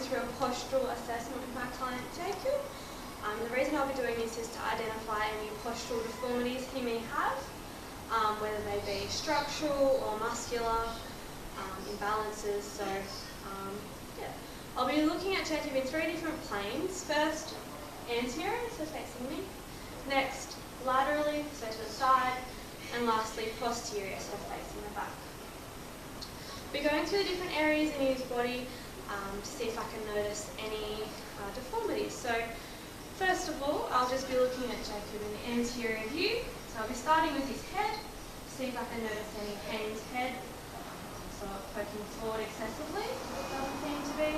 through a postural assessment with my client Jacob. The reason I'll be doing this is to identify any postural deformities he may have, whether they be structural or muscular imbalances. So yeah, I'll be looking at Jacob in 3 different planes. First, anterior, so facing me. Next, laterally, so to the side. And lastly, posterior, so facing the back. Be going through the different areas in his body to see if I can notice any deformities. So first of all, I'll just be looking at Jacob in the anterior view. So I'll be starting with his head, see if I can notice any pain in his head. So poking forward excessively, which doesn't seem to be.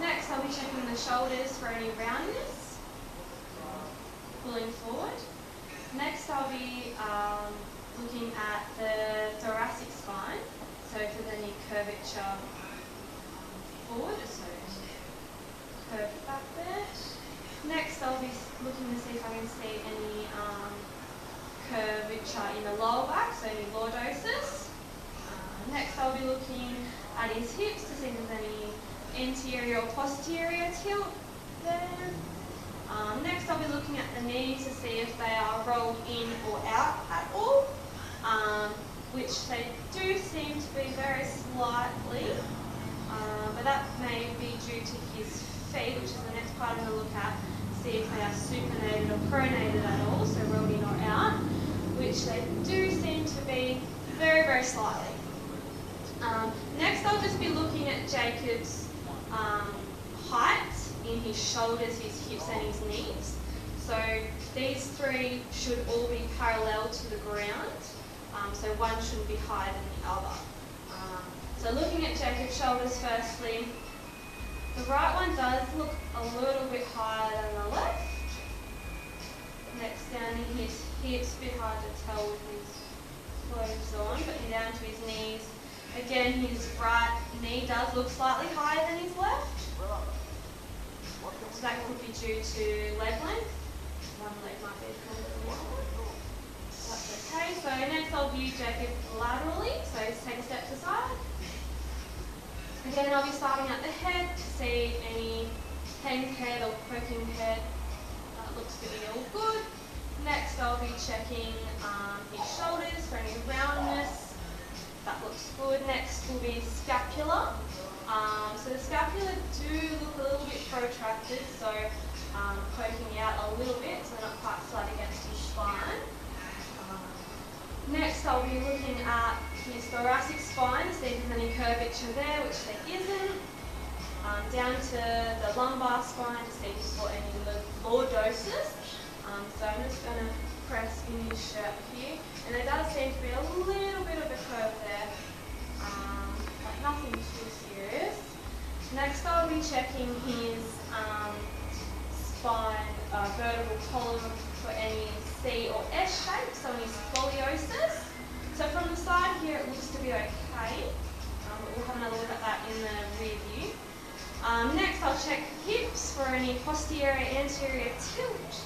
Next, I'll be checking the shoulders for any roundness, pulling forward. Next, I'll be looking at the thoracic spine, so if there's any curvature forward, so curved back there. Next, I'll be looking to see if I can see any curvature in the lower back, so any lordosis. Next, I'll be looking at his hips to see if there's any anterior or posterior tilt there. Next, I'll be looking at the knees to see if they are rolled in or out at all, which they do seem to be very slightly, but that may be due to his feet, which is the next part I'm going to look at, see if they are supinated or pronated at all, so rolled in or out, which they do seem to be very, very slightly. Next, I'll just be looking at Jacob's height in his shoulders, his hips and his knees. So these 3 should all be parallel to the ground, so one shouldn't be higher than the other. So looking at Jacob's shoulders firstly, the right one does look a little bit higher than the left. Next, down in his hips, a bit hard to tell with his clothes on, but down to his knees. Again, his right knee does look slightly higher than his left. So that could be due to leg length. One leg might be longer than the other. That's okay. So next I'll view Jacob laterally. So take a step to the side. Again, I'll be starting at the head to see any hanged head or poking head. That looks to be all good. Next I'll be checking his shoulders for any roundness. That looks good. Next will be scapula. So the scapula do look a little bit protracted, so poking out a little bit, so they're not quite flat against his spine. Next I'll be looking at his thoracic spine to see if there's any curvature there, which there isn't. Down to the lumbar spine to see if he's got any lordosis. So I'm just going to press in his shirt here, and there does seem to be a little bit of a curve there, like nothing too serious. Next I'll be checking his spine vertebral column for any C or S shape, so any scoliosis. So from the side here it looks to be okay, but we'll have another look at that in the rear view. Next I'll check hips for any posterior anterior tilt.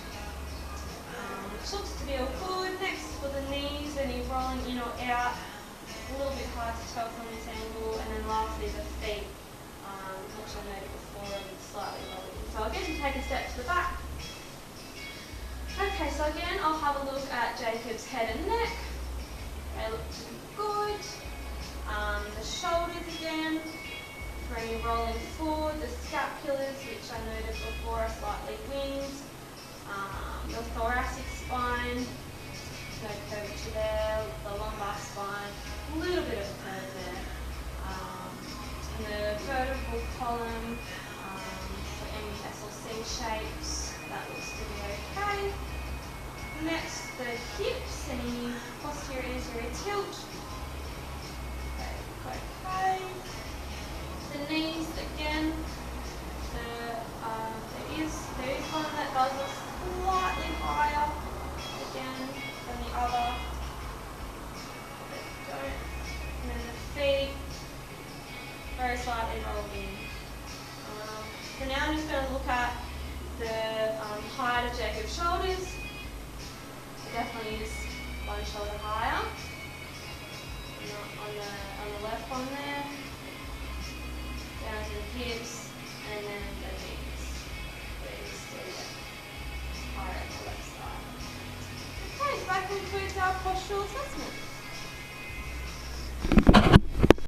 Looks to be all good. Next for the knees, any rolling in or out, a little bit hard to tell from this angle. And then lastly the feet, which I noted before, are slightly rolling. So I'll get to take a step to the back. Okay, so again I'll have a look at Jacob's head and neck. They look to be good. The shoulders again, for any rolling forward, the scapulars, which I noted before are slightly winged. The thoracic spine, no curvature there. The lumbar spine, a little bit of a curve there. And the vertebral column, for any SLC shapes, that looks to be okay. Next, the hips, any posterior anterior tilt, they look okay. The knees, again, there is one that does look slightly higher again than the other. And then the feet, very slightly rolled in. So now I'm just going to look at the height of Jacob's shoulders. It definitely is one shoulder higher. On the left one there. Down to the hips, and then that concludes our postural assessment.